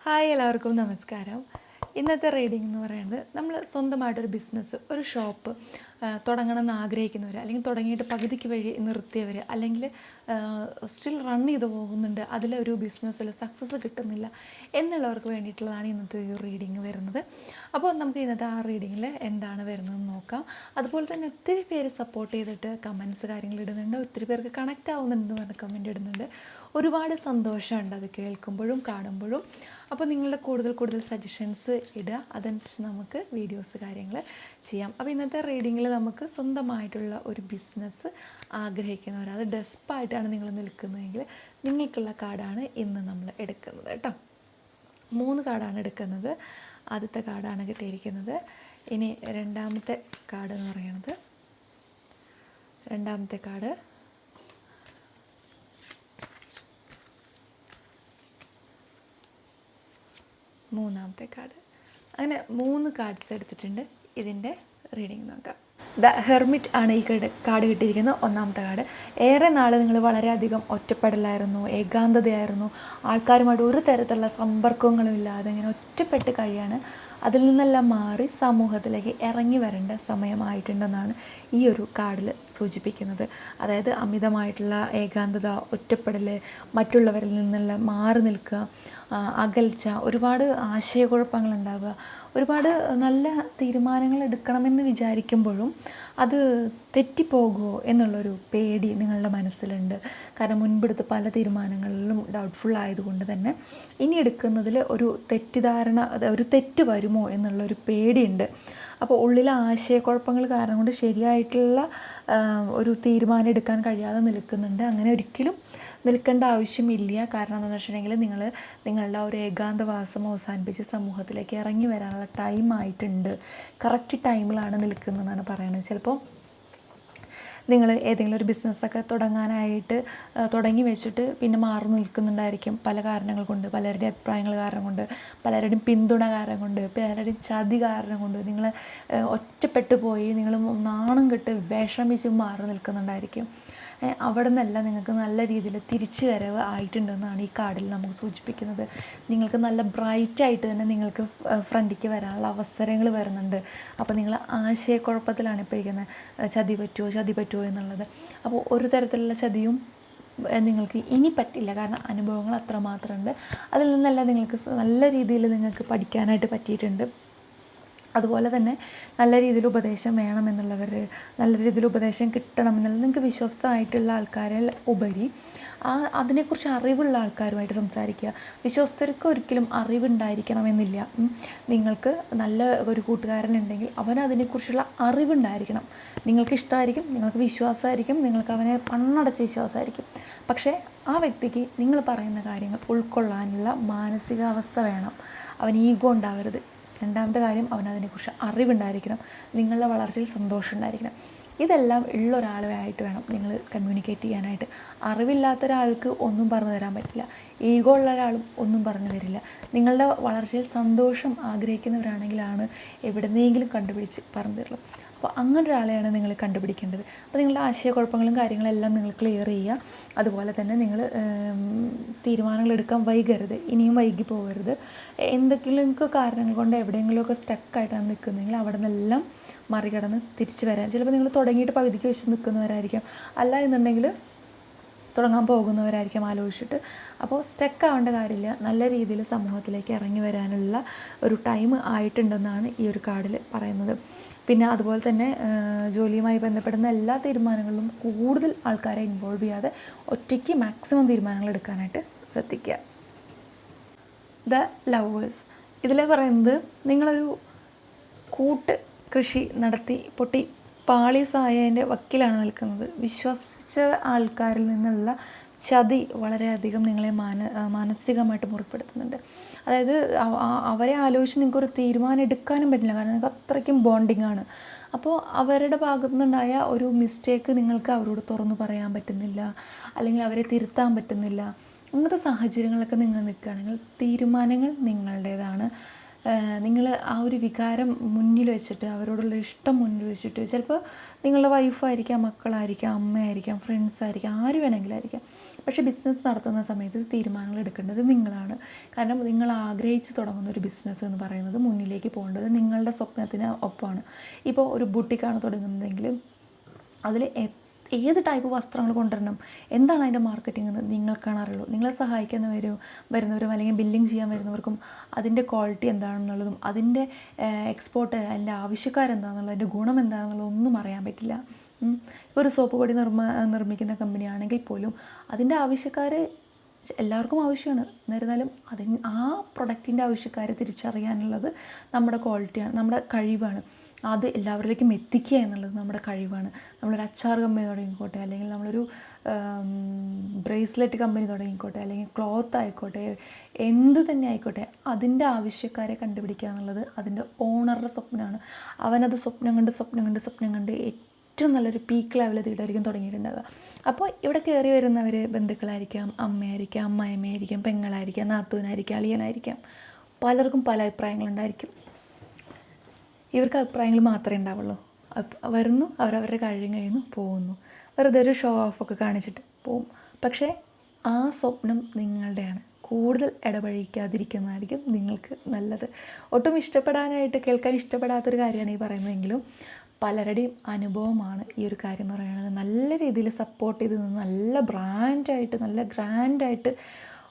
Hi എല്ലാവർക്കും നമസ്കാരം. ഇന്നത്തെ റീഡിംഗ് എന്ന് പറയുന്നത് നമ്മൾ സ്വന്തമായിട്ടൊരു ബിസിനസ്, ഒരു ഷോപ്പ് തുടങ്ങണമെന്ന് ആഗ്രഹിക്കുന്നവർ, അല്ലെങ്കിൽ തുടങ്ങിയിട്ട് പകുതിക്ക് വഴി നിർത്തിയവർ, അല്ലെങ്കിൽ സ്റ്റിൽ റൺ ചെയ്ത് പോകുന്നുണ്ട്, അതിലൊരു ബിസിനസ്സിൽ സക്സസ് കിട്ടുന്നില്ല എന്നുള്ളവർക്ക് വേണ്ടിയിട്ടുള്ളതാണ് ഇന്നത്തെ ഒരു റീഡിംഗ് വരുന്നത്. അപ്പോൾ നമുക്ക് ഇന്നത്തെ ആ റീഡിങ്ങിൽ എന്താണ് വരുന്നതെന്ന് നോക്കാം. അതുപോലെ തന്നെ ഒത്തിരി പേര് സപ്പോർട്ട് ചെയ്തിട്ട് കമൻസ് കാര്യങ്ങൾ ഇടുന്നുണ്ട്, ഒത്തിരി പേർക്ക് കണക്റ്റ് ആവുന്നുണ്ടെന്ന് പറഞ്ഞ് കമൻറ്റ് ഇടുന്നുണ്ട്. ഒരുപാട് സന്തോഷമുണ്ട് അത് കേൾക്കുമ്പോഴും കാണുമ്പോഴും. അപ്പോൾ നിങ്ങളുടെ കൂടുതൽ സജഷൻസ് ഇടുക, അതനുസരിച്ച് നമുക്ക് വീഡിയോസ് കാര്യങ്ങൾ ചെയ്യാം. അപ്പോൾ ഇന്നത്തെ റീഡിങ്ങിൽ നമുക്ക് സ്വന്തമായിട്ടുള്ള ഒരു ബിസിനസ് ആഗ്രഹിക്കുന്നവർ, അത് ഡെസ്പായിട്ടാണ് നിങ്ങൾ നിൽക്കുന്നതെങ്കിൽ നിങ്ങൾക്കുള്ള കാർഡാണ് ഇന്ന് നമ്മൾ എടുക്കുന്നത് കേട്ടോ. 3 കാർഡാണ് എടുക്കുന്നത്. ആദ്യത്തെ കാർഡാണ് കിട്ടിയിരിക്കുന്നത്. ഇനി രണ്ടാമത്തെ കാർഡ് എന്ന് പറയുന്നത്, രണ്ടാമത്തെ കാർഡ്, മൂന്നാമത്തെ കാർഡ്. അങ്ങനെ 3 കാർഡ്സ് എടുത്തിട്ടുണ്ട്. ഇതിൻ്റെ റീഡിങ് നോക്കാം. ദ ഹെർമിറ്റ് ആണ് ഈ കാർഡ് കിട്ടിയിരിക്കുന്നത്. ഒന്നാമത്തെ കാർഡ്. ഏറെ നാൾ നിങ്ങൾ വളരെയധികം ഒറ്റപ്പെടലായിരുന്നു, ഏകാന്തതയായിരുന്നു, ആൾക്കാരുമായിട്ട് ഒരു തരത്തിലുള്ള സമ്പർക്കങ്ങളും ഇല്ലാതെ ഇങ്ങനെ ഒറ്റപ്പെട്ട് കഴിയാണ്. അതിൽ നിന്നെല്ലാം മാറി സമൂഹത്തിലേക്ക് ഇറങ്ങി വരേണ്ട സമയമായിട്ടുണ്ടെന്നാണ് ഈ ഒരു കാർഡിൽ സൂചിപ്പിക്കുന്നത്. അതായത് അമിതമായിട്ടുള്ള ഏകാന്തത, ഒറ്റപ്പെടൽ, മറ്റുള്ളവരിൽ നിന്നുള്ള മാറി നിൽക്കുക, അകൽച്ച, ഒരുപാട് ആശയക്കുഴപ്പങ്ങളുണ്ടാവുക, ഒരുപാട് നല്ല തീരുമാനങ്ങൾ എടുക്കണമെന്ന് വിചാരിക്കുമ്പോഴും അത് തെറ്റിപ്പോകുമോ എന്നുള്ളൊരു പേടി നിങ്ങളുടെ മനസ്സിലുണ്ട്. കാരണം മുൻപെടുത്ത പല തീരുമാനങ്ങളിലും ഡൗട്ട്ഫുൾ ആയതുകൊണ്ട് തന്നെ ഇനി എടുക്കുന്നതിൽ ഒരു തെറ്റിദ്ധാരണ, ഒരു തെറ്റ് വരുമോ എന്നുള്ളൊരു പേടിയുണ്ട്. അപ്പോൾ ഉള്ളിലെ ആശയക്കുഴപ്പങ്ങൾ കാരണം കൊണ്ട് ശരിയായിട്ടുള്ള ഒരു തീരുമാനം എടുക്കാൻ കഴിയാതെ നിൽക്കുന്നുണ്ട്. അങ്ങനെ ഒരിക്കലും നിൽക്കേണ്ട ആവശ്യമില്ല. കാരണം എന്താണെന്ന് വെച്ചിട്ടുണ്ടെങ്കിൽ നിങ്ങളുടെ ഒരു ഏകാന്തവാസം അവസാനിപ്പിച്ച് സമൂഹത്തിലേക്ക് ഇറങ്ങി വരാനുള്ള ടൈം ആയിട്ടുണ്ട്. കറക്റ്റ് ടൈമിലാണ് നിൽക്കുന്നതെന്നാണ് പറയുന്നത്. ചിലപ്പോൾ നിങ്ങൾ ഏതെങ്കിലും ഒരു ബിസിനസ്സൊക്കെ തുടങ്ങാനായിട്ട് തുടങ്ങി വെച്ചിട്ട് പിന്നെ മാറി നിൽക്കുന്നുണ്ടായിരിക്കും. പല കാരണങ്ങൾ കൊണ്ട്, പലരുടെയും അഭിപ്രായങ്ങൾ കാരണം കൊണ്ട്, പലരുടെയും പിന്തുണ കാരണം കൊണ്ട്, പലരുടെയും ചതി കാരണം കൊണ്ട് നിങ്ങൾ ഒറ്റപ്പെട്ടു പോയി, നിങ്ങൾ നാണം കെട്ട് വിഷമിച്ച് മാറി നിൽക്കുന്നുണ്ടായിരിക്കും. അവിടെ നിന്നല്ല നിങ്ങൾക്ക് നല്ല രീതിയിൽ തിരിച്ചു വരവ് ആയിട്ടുണ്ടെന്നാണ് ഈ കാർഡിൽ നമുക്ക് സൂചിപ്പിക്കുന്നത്. നിങ്ങൾക്ക് നല്ല ബ്രൈറ്റായിട്ട് തന്നെ നിങ്ങൾക്ക് ഫ്രണ്ടിലേക്ക് വരാനുള്ള അവസരങ്ങൾ വരുന്നുണ്ട്. അപ്പോൾ നിങ്ങൾ ആശയക്കുഴപ്പത്തിലാണ് ഇപ്പോൾ ഇരിക്കുന്നത്. ചതി പറ്റുമോ എന്നുള്ളത്. അപ്പോൾ ഒരു തരത്തിലുള്ള ചതിയും നിങ്ങൾക്ക് ഇനി പറ്റില്ല. കാരണം അനുഭവങ്ങൾ അത്രമാത്രമുണ്ട്. അതിൽ നിന്നെല്ലാം നിങ്ങൾക്ക് നല്ല രീതിയിൽ നിങ്ങൾക്ക് പഠിക്കാനായിട്ട് പറ്റിയിട്ടുണ്ട്. അതുപോലെ തന്നെ നല്ല രീതിയിൽ ഉപദേശം വേണമെന്നുള്ളവർ, നല്ല രീതിയിൽ ഉപദേശം കിട്ടണമെന്നുള്ളത്, നിങ്ങൾക്ക് വിശ്വസ്തമായിട്ടുള്ള ആൾക്കാരിൽ ഉപരി അതിനെക്കുറിച്ച് അറിവുള്ള ആൾക്കാരുമായിട്ട് സംസാരിക്കുക. വിശ്വസ്തർക്ക് ഒരിക്കലും അറിവുണ്ടായിരിക്കണമെന്നില്ല. നിങ്ങൾക്ക് നല്ല ഒരു കൂട്ടുകാരനുണ്ടെങ്കിൽ അവന് അതിനെക്കുറിച്ചുള്ള അറിവുണ്ടായിരിക്കണം. നിങ്ങൾക്ക് ഇഷ്ടമായിരിക്കും, നിങ്ങൾക്ക് വിശ്വാസമായിരിക്കും, നിങ്ങൾക്ക് അവനെ കണ്ണടച്ച് വിശ്വാസമായിരിക്കും. പക്ഷേ ആ വ്യക്തിക്ക് നിങ്ങൾ പറയുന്ന കാര്യങ്ങൾ ഉൾക്കൊള്ളാനുള്ള മാനസികാവസ്ഥ വേണം. അവന് ഈഗോ ഉണ്ടാവരുത്. രണ്ടാമത്തെ കാര്യം, അവനതിനെക്കുറിച്ച് അറിവുണ്ടായിരിക്കണം. നിങ്ങളുടെ വളർച്ചയിൽ സന്തോഷം ഉണ്ടായിരിക്കണം. ഇതെല്ലാം ഉള്ള ഒരാളുമായിട്ട് വേണം നിങ്ങൾ കമ്മ്യൂണിക്കേറ്റ് ചെയ്യാനായിട്ട്. അറിവില്ലാത്ത ഒരാൾക്ക് ഒന്നും പറഞ്ഞു തരാൻ പറ്റില്ല. ഈഗോ ഉള്ള ഒരാളും ഒന്നും പറഞ്ഞു തരില്ല. നിങ്ങളുടെ വളർച്ചയിൽ സന്തോഷം ആഗ്രഹിക്കുന്നവരാണെങ്കിലാണ് എവിടെന്നെങ്കിലും കണ്ടുപിടിച്ച് പറഞ്ഞു തരുള്ളൂ. അപ്പോൾ അങ്ങനെ ഒരാളെയാണ് നിങ്ങൾ കണ്ടുപിടിക്കേണ്ടത്. അപ്പോൾ നിങ്ങളുടെ ആശയക്കുഴപ്പങ്ങളും കാര്യങ്ങളെല്ലാം നിങ്ങൾ ക്ലിയർ ചെയ്യുക. അതുപോലെ തന്നെ നിങ്ങൾ തീരുമാനങ്ങൾ എടുക്കാൻ വൈകരുത്, ഇനിയും വൈകി പോകരുത്. എന്തെങ്കിലുമൊക്കെ കാരണങ്ങൾ കൊണ്ട് എവിടെയെങ്കിലുമൊക്കെ സ്റ്റക്കായിട്ടാണ് നിൽക്കുന്നതെങ്കിൽ അവിടെ നിന്നെല്ലാം മറികടന്ന് തിരിച്ചു വരാൻ. ചിലപ്പോൾ നിങ്ങൾ തുടങ്ങിയിട്ട് പകുതിക്ക് വെച്ച് നിൽക്കുന്നവരായിരിക്കും, അല്ല എന്നുണ്ടെങ്കിൽ തുടങ്ങാൻ പോകുന്നവരായിരിക്കും ആലോചിച്ചിട്ട്. അപ്പോൾ സ്റ്റക്ക് ആവേണ്ട കാര്യമില്ല. നല്ല രീതിയിൽ സമൂഹത്തിലേക്ക് ഇറങ്ങി വരാനുള്ള ഒരു ടൈം ആയിട്ടുണ്ടെന്നാണ് ഈ ഒരു കാർഡിൽ പറയുന്നത്. പിന്നെ അതുപോലെ തന്നെ ജോലിയുമായി ബന്ധപ്പെടുന്ന എല്ലാ തീരുമാനങ്ങളിലും കൂടുതൽ ആൾക്കാരെ ഇൻവോൾവ് ചെയ്യാതെ ഒറ്റയ്ക്ക് മാക്സിമം തീരുമാനങ്ങൾ എടുക്കാനായിട്ട് ശ്രദ്ധിക്കുക. The lovers. ഇതിൽ പറയുന്നത്, നിങ്ങളൊരു കൂട്ട് കൃഷി നടത്തി പൊട്ടി പാളീസായതിൻ്റെ വക്കിലാണ് നിൽക്കുന്നത്. വിശ്വസിച്ച ആൾക്കാരിൽ നിന്നുള്ള ചതി വളരെയധികം നിങ്ങളെ മാനസികമായിട്ട് മുറിപ്പെടുത്തുന്നുണ്ട്. അതായത് അവരെ ആലോചിച്ച് നിങ്ങൾക്കൊരു തീരുമാനം എടുക്കാനും പറ്റില്ല. കാരണം നിങ്ങൾക്ക് അത്രയ്ക്കും ബോണ്ടിങ് ആണ്. അപ്പോൾ അവരുടെ ഭാഗത്തു നിന്നുണ്ടായ ഒരു മിസ്റ്റേക്ക് നിങ്ങൾക്ക് അവരോട് തുറന്നു പറയാൻ പറ്റുന്നില്ല, അല്ലെങ്കിൽ അവരെ തിരുത്താൻ പറ്റുന്നില്ല. അങ്ങനത്തെ സാഹചര്യങ്ങളൊക്കെ നിങ്ങൾ നിൽക്കുകയാണെങ്കിൽ തീരുമാനങ്ങൾ നിങ്ങളുടേതാണ്. നിങ്ങൾ ആ ഒരു വികാരം മുന്നിൽ വെച്ചിട്ട്, അവരോടുള്ള ഇഷ്ടം മുന്നിൽ വെച്ചിട്ട്, ചിലപ്പോൾ നിങ്ങളുടെ വൈഫായിരിക്കാം, മക്കളായിരിക്കാം, അമ്മയായിരിക്കാം, ഫ്രണ്ട്സായിരിക്കാം, ആര് വേണമെങ്കിലായിരിക്കാം. പക്ഷേ ബിസിനസ് നടത്തുന്ന സമയത്ത് തീരുമാനങ്ങൾ എടുക്കേണ്ടത് നിങ്ങളാണ്. കാരണം നിങ്ങൾ ആഗ്രഹിച്ച് തുടങ്ങുന്ന ഒരു ബിസിനസ് എന്ന് പറയുന്നത് മുന്നിലേക്ക് പോകേണ്ടത് നിങ്ങളുടെ സ്വപ്നത്തിന് ഒപ്പമാണ്. ഇപ്പോൾ ഒരു ബുട്ടിക്കാണ് തുടങ്ങുന്നതെങ്കിൽ അതിൽ ഏത് ടൈപ്പ് വസ്ത്രങ്ങൾ കൊണ്ടുവരണം, എന്താണ് അതിൻ്റെ മാർക്കറ്റിംഗ് എന്ന് നിങ്ങൾക്കാണ് അറിയുള്ളൂ. നിങ്ങളെ വരുന്നവരും അല്ലെങ്കിൽ ബില്ലിങ് ചെയ്യാൻ വരുന്നവർക്കും അതിൻ്റെ ക്വാളിറ്റി എന്താണെന്നുള്ളതും അതിൻ്റെ എക്സ്പോർട്ട് അതിൻ്റെ ആവശ്യക്കാരെന്താണെന്നുള്ളത് അതിൻ്റെ ഗുണം എന്താണെന്നുള്ളത് ഒന്നും അറിയാൻ പറ്റില്ല. ഇപ്പോൾ ഒരു സോപ്പ് പൊടി നിർമ്മിക്കുന്ന കമ്പനിയാണെങ്കിൽ പോലും അതിൻ്റെ ആവശ്യക്കാർ എല്ലാവർക്കും ആവശ്യമാണ്. എന്നിരുന്നാലും ആ പ്രൊഡക്റ്റിൻ്റെ ആവശ്യക്കാരെ തിരിച്ചറിയാനുള്ളത് നമ്മുടെ ക്വാളിറ്റിയാണ്, നമ്മുടെ കഴിവാണ്. അത് എല്ലാവരിലേക്കും എത്തിക്കുക എന്നുള്ളത് നമ്മുടെ കഴിവാണ്. നമ്മളൊരു അച്ചാർ കമ്പനി തുടങ്ങിക്കോട്ടെ, അല്ലെങ്കിൽ നമ്മളൊരു ബ്രേസ്ലെറ്റ് കമ്പനി തുടങ്ങിക്കോട്ടെ, അല്ലെങ്കിൽ ക്ലോത്ത് ആയിക്കോട്ടെ, എന്ത് തന്നെ ആയിക്കോട്ടെ, അതിൻ്റെ ആവശ്യക്കാരെ കണ്ടുപിടിക്കുക എന്നുള്ളത് അതിൻ്റെ ഓണറുടെ സ്വപ്നമാണ്. അവനത് സ്വപ്നം കണ്ട് ഏറ്റവും നല്ലൊരു പീക്ക് ലെവൽ എത്തിയിട്ടായിരിക്കും തുടങ്ങിയിട്ടുണ്ടാവുക. അപ്പോൾ ഇവിടെ കയറി വരുന്നവർ ബന്ധുക്കളായിരിക്കാം, അമ്മയായിരിക്കാം, അമ്മായിയമ്മയായിരിക്കാം, പെങ്ങളായിരിക്കാം, നാത്തൂനായിരിക്കാം, അളിയനായിരിക്കാം. പലർക്കും പല അഭിപ്രായങ്ങളുണ്ടായിരിക്കും. ഇവർക്ക് അഭിപ്രായങ്ങൾ മാത്രമേ ഉണ്ടാവുള്ളൂ. വരുന്നു, അവരവരുടെ കഴിയുന്നു, പോകുന്നു, വെറുതെ ഒരു ഷോ ഓഫൊക്കെ കാണിച്ചിട്ട് പോവും. പക്ഷേ ആ സ്വപ്നം നിങ്ങളുടെയാണ്. കൂടുതൽ ഇടപഴകിക്കാതിരിക്കുന്നതായിരിക്കും നിങ്ങൾക്ക് നല്ലത്. ഒട്ടും കേൾക്കാൻ ഇഷ്ടപ്പെടാത്തൊരു കാര്യമാണ് ഈ പറയുന്നതെങ്കിലും പലരുടെയും അനുഭവമാണ് ഈ ഒരു കാര്യം എന്ന് പറയുന്നത്. നല്ല രീതിയിൽ സപ്പോർട്ട് ചെയ്ത് നിന്ന് നല്ല ബ്രാൻഡായിട്ട് നല്ല ഗ്രാൻഡായിട്ട്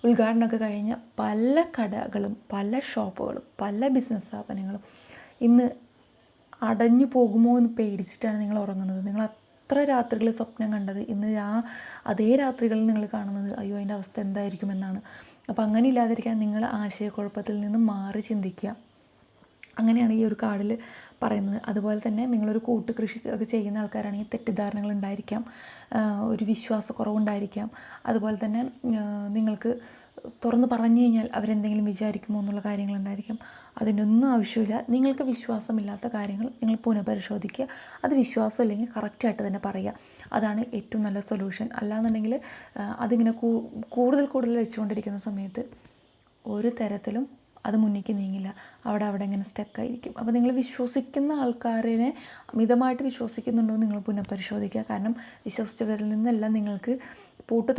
ഉദ്ഘാടനമൊക്കെ കഴിഞ്ഞ പല കടകളും പല ഷോപ്പുകളും പല ബിസിനസ് സ്ഥാപനങ്ങളും ഇന്ന് അടഞ്ഞു പോകുമോ എന്ന് പേടിച്ചിട്ടാണ് നിങ്ങൾ ഉറങ്ങുന്നത്. നിങ്ങൾ അത്ര രാത്രികൾ സ്വപ്നം കണ്ടത് ഇന്ന് അതേ രാത്രികളിൽ നിങ്ങൾ കാണുന്നത് അയ്യോ അതിൻ്റെ അവസ്ഥ എന്തായിരിക്കും എന്നാണ്. അപ്പോൾ അങ്ങനെ ഇല്ലാതിരിക്കാൻ നിങ്ങൾ ആശയക്കുഴപ്പത്തിൽ നിന്ന് മാറി ചിന്തിക്കുക. അങ്ങനെയാണ് ഈ ഒരു കാർഡിൽ പറയുന്നത്. അതുപോലെ തന്നെ നിങ്ങളൊരു കൂട്ടുകൃഷി ഒക്കെ ചെയ്യുന്ന ആൾക്കാരാണെങ്കിൽ തെറ്റിദ്ധാരണകൾ ഉണ്ടായിരിക്കാം, ഒരു വിശ്വാസക്കുറവുണ്ടായിരിക്കാം. അതുപോലെ തന്നെ നിങ്ങൾക്ക് തുറന്ന് പറഞ്ഞു കഴിഞ്ഞാൽ അവരെന്തെങ്കിലും വിചാരിക്കുമോ എന്നുള്ള കാര്യങ്ങളുണ്ടായിരിക്കും. അതിൻ്റെ ഒന്നും ആവശ്യമില്ല. നിങ്ങൾക്ക് വിശ്വാസമില്ലാത്ത കാര്യങ്ങൾ നിങ്ങൾ പുനഃപരിശോധിക്കുക. അത് വിശ്വാസം അല്ലെങ്കിൽ കറക്റ്റായിട്ട് തന്നെ പറയുക. അതാണ് ഏറ്റവും നല്ല സൊല്യൂഷൻ. അല്ലാന്നുണ്ടെങ്കിൽ അതിങ്ങനെ കൂടുതൽ വെച്ചുകൊണ്ടിരിക്കുന്ന സമയത്ത് ഒരു തരത്തിലും അത് മുന്നിലേക്ക് നീങ്ങില്ല. അവിടെ ഇങ്ങനെ സ്റ്റക്കായിരിക്കും. അപ്പോൾ നിങ്ങൾ വിശ്വസിക്കുന്ന ആൾക്കാരെ മിതമായിട്ട് വിശ്വസിക്കുന്നുണ്ടോ എന്ന് നിങ്ങൾ പുനഃപരിശോധിക്കുക. കാരണം വിശ്വസിച്ചവരിൽ നിന്നെല്ലാം നിങ്ങൾക്ക് പൂട്ട്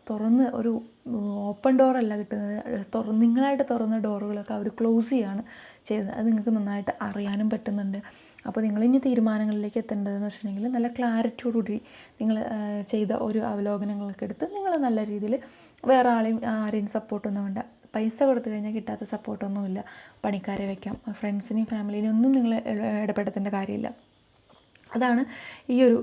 തുറന്ന് ഒരു ഓപ്പൺ ഡോറല്ല കിട്ടുന്നത്. നിങ്ങളായിട്ട് തുറന്ന ഡോറുകളൊക്കെ അവർ ക്ലോസ് ചെയ്യാണ് ചെയ്തത്. അത് നിങ്ങൾക്ക് നന്നായിട്ട് അറിയാനും പറ്റുന്നുണ്ട്. അപ്പോൾ നിങ്ങളിനി തീരുമാനങ്ങളിലേക്ക് എത്തേണ്ടതെന്ന് വെച്ചിട്ടുണ്ടെങ്കിൽ നല്ല ക്ലാരിറ്റിയോടുകൂടി നിങ്ങൾ ചെയ്ത ഒരു അവലോകനങ്ങളൊക്കെ എടുത്ത് നിങ്ങൾ നല്ല രീതിയിൽ വേറെ ആരെയും സപ്പോർട്ടൊന്നും വേണ്ട. പൈസ കൊടുത്തു കഴിഞ്ഞാൽ കിട്ടാത്ത സപ്പോർട്ടൊന്നുമില്ല. പണിക്കാരെ വയ്ക്കാം, ഫ്രണ്ട്സിനെയും ഫാമിലിനെയും ഒന്നും നിങ്ങൾ ഇടപെടുത്തേണ്ട കാര്യമില്ല. അതാണ് ഈ ഒരു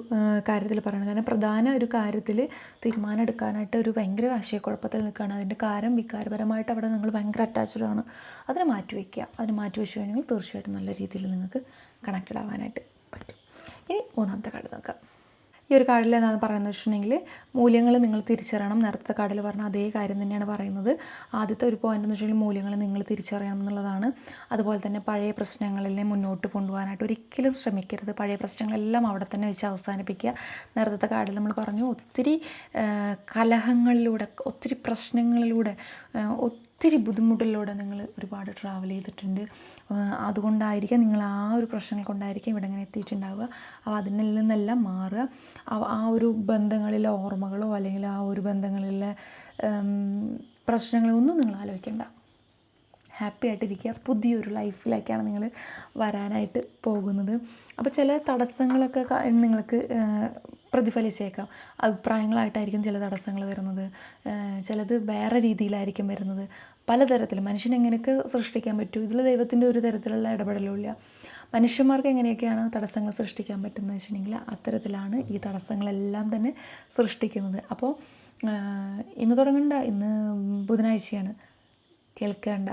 കാര്യത്തിൽ പറയുന്നത്. കാരണം പ്രധാന ഒരു കാര്യത്തിൽ തീരുമാനം എടുക്കാനായിട്ട് ഒരു ഭയങ്കര ആശയക്കുഴപ്പത്തിൽ നിൽക്കുകയാണ്. അതിൻ്റെ വികാരപരമായിട്ട് അവിടെ നിങ്ങൾ ഭയങ്കര അറ്റാച്ച്ഡാണ്. അതിനെ മാറ്റി വയ്ക്കുക. അതിന് മാറ്റി വെച്ച് കഴിഞ്ഞാൽ തീർച്ചയായിട്ടും നല്ല രീതിയിൽ നിങ്ങൾക്ക് കണക്റ്റഡ് ആവാനായിട്ട് പറ്റും. ഇനി മൂന്നാമത്തെ കാർഡ് നോക്കാം. ഈ ഒരു കാർഡിൽ എന്താണെന്ന് പറയുന്നത് വെച്ചിട്ടുണ്ടെങ്കിൽ മൂല്യങ്ങൾ നിങ്ങൾ തിരിച്ചറിയണം. നേരത്തെ കാർഡിൽ പറഞ്ഞ അതേ കാര്യം തന്നെയാണ് പറയുന്നത്. ആദ്യത്തെ ഒരു പോയിന്റ് എന്ന് വെച്ചിട്ടുണ്ടെങ്കിൽ മൂല്യങ്ങൾ നിങ്ങൾ തിരിച്ചറിയണം എന്നുള്ളതാണ്. അതുപോലെ തന്നെ പഴയ പ്രശ്നങ്ങളിലെ മുന്നോട്ട് കൊണ്ടുപോകാനായിട്ട് ഒരിക്കലും ശ്രമിക്കരുത്. പഴയ പ്രശ്നങ്ങളെല്ലാം അവിടെ തന്നെ വെച്ച് അവസാനിപ്പിക്കുക. നേരത്തെ കാർഡിൽ നമ്മൾ പറഞ്ഞു ഒത്തിരി കലഹങ്ങളിലൂടെ ഒത്തിരി പ്രശ്നങ്ങളിലൂടെ ഒത്തിരി ബുദ്ധിമുട്ടിലൂടെ നിങ്ങൾ ഒരുപാട് ട്രാവൽ ചെയ്തിട്ടുണ്ട്. അതുകൊണ്ടായിരിക്കാം നിങ്ങൾ ആ ഒരു പ്രശ്നങ്ങൾ കൊണ്ടായിരിക്കും ഇവിടെ ഇങ്ങനെ എത്തിയിട്ടുണ്ടാവുക. അപ്പോൾ അതിൽ നിന്നെല്ലാം മാറുക. ആ ഒരു ബന്ധങ്ങളിലെ ഓർമ്മകളോ അല്ലെങ്കിൽ ആ ഒരു ബന്ധങ്ങളിലെ പ്രശ്നങ്ങളോ ഒന്നും നിങ്ങൾ ആലോചിക്കേണ്ട. ഹാപ്പി ആയിട്ടിരിക്കുക. പുതിയൊരു ലൈഫിലേക്കാണ് നിങ്ങൾ വരാനായിട്ട് പോകുന്നത്. അപ്പോൾ ചില തടസ്സങ്ങളൊക്കെ നിങ്ങൾക്ക് പ്രതിഫലിച്ചേക്കാം. അഭിപ്രായങ്ങളായിട്ടായിരിക്കും ചില തടസ്സങ്ങൾ വരുന്നത്. ചിലത് വേറെ രീതിയിലായിരിക്കും വരുന്നത്. പലതരത്തിലും മനുഷ്യനെങ്ങനെയൊക്കെ സൃഷ്ടിക്കാൻ പറ്റും. ഇതിൽ ദൈവത്തിൻ്റെ ഒരു തരത്തിലുള്ള ഇടപെടലുമില്ല. മനുഷ്യന്മാർക്ക് എങ്ങനെയൊക്കെയാണ് തടസ്സങ്ങൾ സൃഷ്ടിക്കാൻ പറ്റുന്നത് വെച്ചിട്ടുണ്ടെങ്കിൽ അത്തരത്തിലാണ് ഈ തടസ്സങ്ങളെല്ലാം തന്നെ സൃഷ്ടിക്കുന്നത്. അപ്പോൾ ഇന്ന് തുടങ്ങണ്ട, ഇന്ന് ബുധനാഴ്ചയാണ്, കേൾക്കേണ്ട.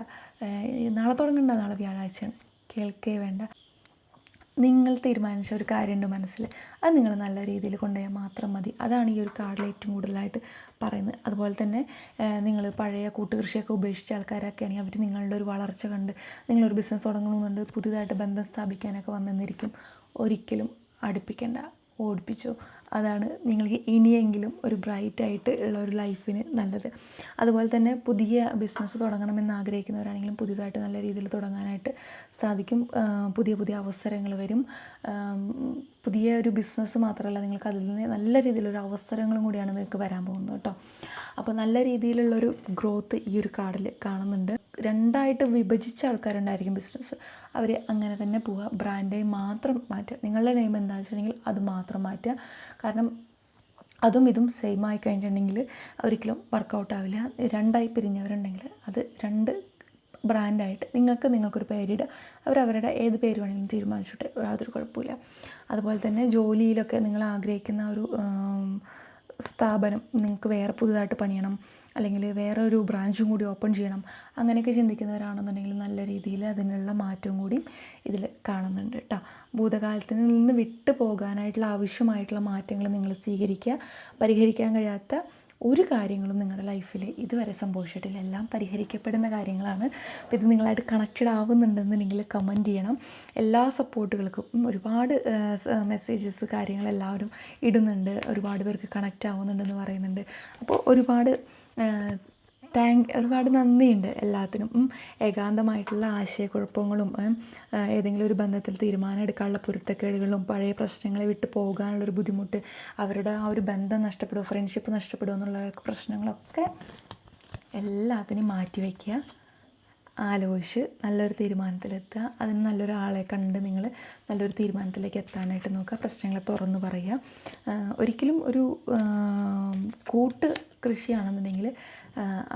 നാളെ തുടങ്ങണ്ട, നാളെ വ്യാഴാഴ്ചയാണ്, കേൾക്കേ വേണ്ട. നിങ്ങൾ തീരുമാനിച്ച ഒരു കാര്യമുണ്ട് മനസ്സിൽ, അത് നിങ്ങൾ നല്ല രീതിയിൽ കൊണ്ടുപോയാൽ മാത്രം മതി. അതാണ് ഈ ഒരു കാർഡിൽ ഏറ്റവും കൂടുതലായിട്ട് പറയുന്നത്. അതുപോലെ തന്നെ നിങ്ങൾ പഴയ കൂട്ടുകൃഷിയൊക്കെ ഉപേക്ഷിച്ച ആൾക്കാരൊക്കെ ആണെങ്കിൽ അവർ നിങ്ങളുടെ ഒരു വളർച്ച കണ്ട് നിങ്ങളൊരു ബിസിനസ് തുടങ്ങണമെന്നുണ്ട്, പുതിയതായിട്ട് ബന്ധം സ്ഥാപിക്കാനൊക്കെ വന്നിരിക്കും. ഒരിക്കലും അടുപ്പിക്കേണ്ട. ഓടിപ്പിച്ചോ. അതാണ് നിങ്ങൾക്ക് ഇനിയെങ്കിലും ഒരു ബ്രൈറ്റായിട്ട് ഉള്ള ഒരു ലൈഫിന് നല്ലത്. അതുപോലെ തന്നെ പുതിയ ബിസിനസ് തുടങ്ങണമെന്ന് ആഗ്രഹിക്കുന്നവരാണെങ്കിലും പുതിയതായിട്ട് നല്ല രീതിയിൽ തുടങ്ങാനായിട്ട് സാധിക്കും. പുതിയ പുതിയ അവസരങ്ങൾ വരും. പുതിയ ഒരു ബിസിനസ് മാത്രമല്ല, നിങ്ങൾക്ക് അതിൽ നിന്ന് നല്ല രീതിയിലൊരു അവസരങ്ങളും കൂടിയാണ് നിങ്ങൾക്ക് വരാൻ പോകുന്നത് കേട്ടോ. അപ്പോൾ നല്ല രീതിയിലുള്ളൊരു ഗ്രോത്ത് ഈ ഒരു കാർഡിൽ കാണുന്നുണ്ട്. രണ്ടായിട്ട് വിഭജിച്ച ആൾക്കാരുണ്ടായിരിക്കും ബിസിനസ്. അവർ അങ്ങനെ തന്നെ പോവുക. ബ്രാൻഡ് നെയിം മാത്രം മാറ്റുക. നിങ്ങളുടെ നെയിം എന്താണെന്ന് വെച്ചിട്ടുണ്ടെങ്കിൽ അത് മാത്രം മാറ്റുക. കാരണം അതും ഇതും സെയിം ആയി കഴിഞ്ഞിട്ടുണ്ടെങ്കിൽ ഒരിക്കലും വർക്കൗട്ട് ആവില്ല. രണ്ടായി പിരിഞ്ഞവരുണ്ടെങ്കിൽ അത് രണ്ട് ബ്രാൻഡായിട്ട് നിങ്ങൾക്കൊരു പേരിടുക. അവരവരുടെ ഏത് പേര് വേണമെങ്കിലും തീരുമാനിച്ചിട്ട് യാതൊരു കുഴപ്പമില്ല. അതുപോലെ തന്നെ ജോലിയിലൊക്കെ നിങ്ങൾ ആഗ്രഹിക്കുന്ന ഒരു സ്ഥാപനം നിങ്ങൾക്ക് വേറെ പുതുതായിട്ട് പണിയണം, അല്ലെങ്കിൽ വേറെ ഒരു ബ്രാഞ്ചും കൂടി ഓപ്പൺ ചെയ്യണം, അങ്ങനെയൊക്കെ ചിന്തിക്കുന്നവരാണെന്നുണ്ടെങ്കിൽ നല്ല രീതിയിൽ അതിനുള്ള മാറ്റവും കൂടി ഇതിൽ കാണുന്നുണ്ട് കേട്ടോ. ഭൂതകാലത്തിൽ നിന്ന് വിട്ടു പോകാനായിട്ടുള്ള ആവശ്യമായിട്ടുള്ള മാറ്റങ്ങൾ നിങ്ങൾ സ്വീകരിക്കുക. പരിഹരിക്കാൻ കഴിയാത്ത ഒരു കാര്യങ്ങളും നിങ്ങളുടെ ലൈഫിൽ ഇതുവരെ സംഭവിച്ചിട്ടില്ല. എല്ലാം പരിഹരിക്കപ്പെടുന്ന കാര്യങ്ങളാണ്. അപ്പോൾ ഇത് നിങ്ങളായിട്ട് കണക്റ്റഡ് ആവുന്നുണ്ടെന്നുണ്ടെങ്കിൽ കമൻറ്റ് ചെയ്യണം. എല്ലാ സപ്പോർട്ടുകൾക്കും ഒരുപാട് മെസ്സേജസ് കാര്യങ്ങളെല്ലാവരും ഇടുന്നുണ്ട്. ഒരുപാട് പേർക്ക് കണക്റ്റ് ആവുന്നുണ്ടെന്ന് പറയുന്നുണ്ട്. അപ്പോൾ ഒരുപാട് നന്ദിയുണ്ട് എല്ലാത്തിനും. ഏകാന്തമായിട്ടുള്ള ആശയക്കുഴപ്പങ്ങളും ഏതെങ്കിലും ഒരു ബന്ധത്തിൽ തീരുമാനം എടുക്കാനുള്ള പൊരുത്തക്കേടുകളും പഴയ പ്രശ്നങ്ങളെ വിട്ട് പോകാനുള്ളൊരു ബുദ്ധിമുട്ട്, അവരുടെ ആ ഒരു ബന്ധം നഷ്ടപ്പെടുമോ, ഫ്രണ്ട്ഷിപ്പ് നഷ്ടപ്പെടുമോ എന്നുള്ള പ്രശ്നങ്ങളൊക്കെ എല്ലാത്തിനും മാറ്റി വയ്ക്കുക. ആലോചിച്ച് നല്ലൊരു തീരുമാനത്തിലെത്തുക. അതിന് നല്ലൊരാളെ കണ്ട് നിങ്ങൾ നല്ലൊരു തീരുമാനത്തിലേക്ക് എത്താനായിട്ട് നോക്കുക. പ്രശ്നങ്ങളെ തുറന്ന് പറയുക. ഒരിക്കലും ഒരു കൂട്ട് കൃഷിയാണെന്നുണ്ടെങ്കിൽ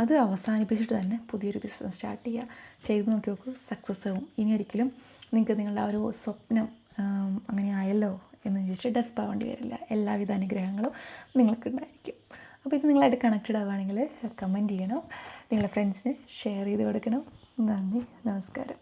അത് അവസാനിപ്പിച്ചിട്ട് തന്നെ പുതിയൊരു ബിസിനസ് സ്റ്റാർട്ട് ചെയ്യുക. ചെയ്ത് നോക്കി നോക്കൂ, സക്സസ് ആവും. ഇനി ഒരിക്കലും നിങ്ങൾക്ക് നിങ്ങളുടെ ആ ഒരു സ്വപ്നം അങ്ങനെ ആയല്ലോ എന്ന് ചോദിച്ചിട്ട് ഡെസ്പ് ആവേണ്ടി വരില്ല. എല്ലാവിധ അനുഗ്രഹങ്ങളും നിങ്ങൾക്കുണ്ടായിരിക്കും. അപ്പോൾ ഇത് നിങ്ങളായിട്ട് കണക്റ്റഡ് ആവുകയാണെങ്കിൽ കമൻറ്റ് ചെയ്യണം. നിങ്ങളുടെ ഫ്രണ്ട്സിന് ഷെയർ ചെയ്ത് കൊടുക്കണം. നന്ദി, നമസ്കാരം.